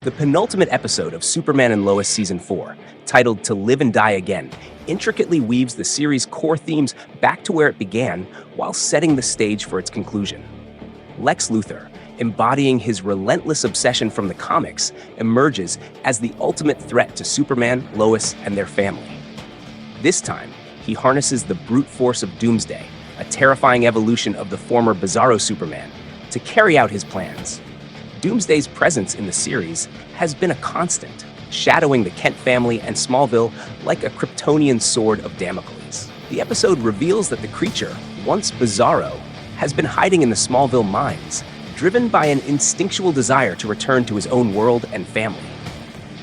The penultimate episode of Superman and Lois Season 4, titled To Live and Die Again, intricately weaves the series' core themes back to where it began while setting the stage for its conclusion. Lex Luthor, embodying his relentless obsession from the comics, emerges as the ultimate threat to Superman, Lois, and their family. This time, he harnesses the brute force of Doomsday, a terrifying evolution of the former Bizarro Superman, to carry out his plans. Doomsday's presence in the series has been a constant, shadowing the Kent family and Smallville like a Kryptonian sword of Damocles. The episode reveals that the creature, once Bizarro, has been hiding in the Smallville mines, driven by an instinctual desire to return to his own world and family.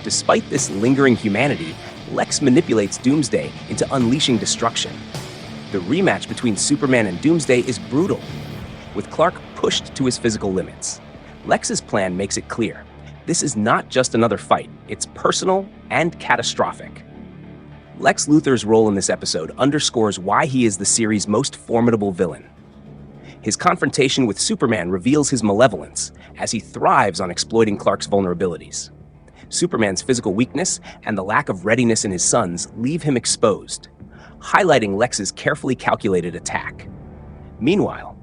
Despite this lingering humanity, Lex manipulates Doomsday into unleashing destruction. The rematch between Superman and Doomsday is brutal, with Clark pushed to his physical limits. Lex's plan makes it clear. This is not just another fight, it's personal and catastrophic. Lex Luthor's role in this episode underscores why he is the series' most formidable villain. His confrontation with Superman reveals his malevolence, as he thrives on exploiting Clark's vulnerabilities. Superman's physical weakness and the lack of readiness in his sons leave him exposed, highlighting Lex's carefully calculated attack. Meanwhile,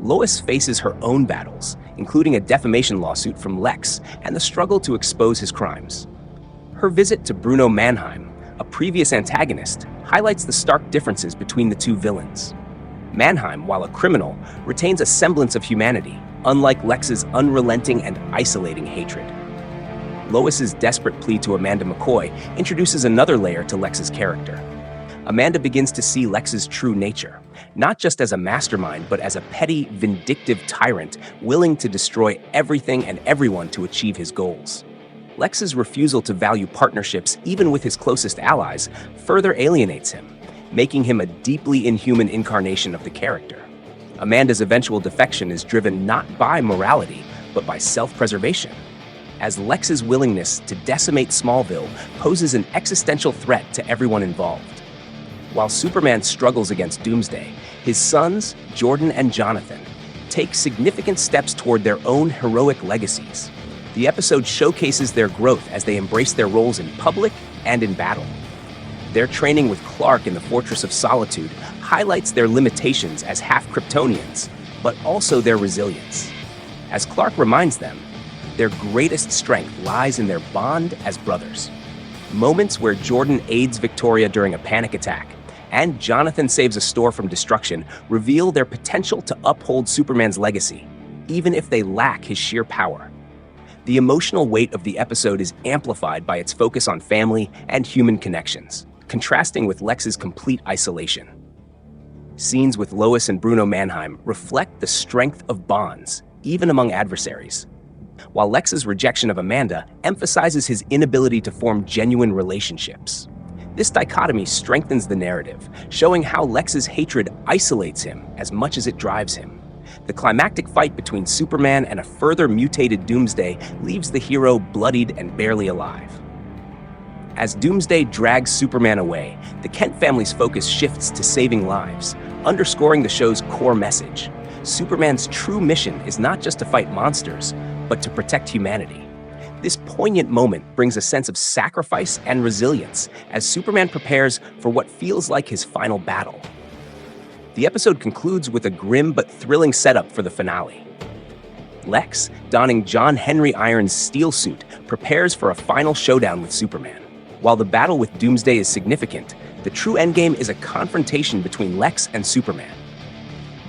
Lois faces her own battles, including a defamation lawsuit from Lex and the struggle to expose his crimes. Her visit to Bruno Mannheim, a previous antagonist, highlights the stark differences between the two villains. Mannheim, while a criminal, retains a semblance of humanity, unlike Lex's unrelenting and isolating hatred. Lois's desperate plea to Amanda McCoy introduces another layer to Lex's character. Amanda begins to see Lex's true nature, not just as a mastermind, but as a petty, vindictive tyrant willing to destroy everything and everyone to achieve his goals. Lex's refusal to value partnerships, even with his closest allies, further alienates him, making him a deeply inhuman incarnation of the character. Amanda's eventual defection is driven not by morality, but by self-preservation, as Lex's willingness to decimate Smallville poses an existential threat to everyone involved. While Superman struggles against Doomsday, his sons, Jordan and Jonathan, take significant steps toward their own heroic legacies. The episode showcases their growth as they embrace their roles in public and in battle. Their training with Clark in the Fortress of Solitude highlights their limitations as half-Kryptonians, but also their resilience. As Clark reminds them, their greatest strength lies in their bond as brothers. Moments where Jordan aids Victoria during a panic attack and Jonathan saves a store from destruction reveal their potential to uphold Superman's legacy, even if they lack his sheer power. The emotional weight of the episode is amplified by its focus on family and human connections, contrasting with Lex's complete isolation. Scenes with Lois and Bruno Mannheim reflect the strength of bonds, even among adversaries, while Lex's rejection of Amanda emphasizes his inability to form genuine relationships. This dichotomy strengthens the narrative, showing how Lex's hatred isolates him as much as it drives him. The climactic fight between Superman and a further mutated Doomsday leaves the hero bloodied and barely alive. As Doomsday drags Superman away, the Kent family's focus shifts to saving lives, underscoring the show's core message. Superman's true mission is not just to fight monsters, but to protect humanity. This poignant moment brings a sense of sacrifice and resilience as Superman prepares for what feels like his final battle. The episode concludes with a grim but thrilling setup for the finale. Lex, donning John Henry Irons' steel suit, prepares for a final showdown with Superman. While the battle with Doomsday is significant, the true endgame is a confrontation between Lex and Superman.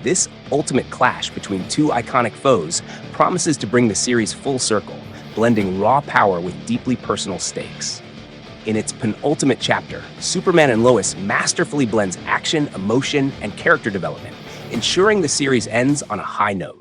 This ultimate clash between two iconic foes promises to bring the series full circle, blending raw power with deeply personal stakes. In its penultimate chapter, Superman and Lois masterfully blends action, emotion, and character development, ensuring the series ends on a high note.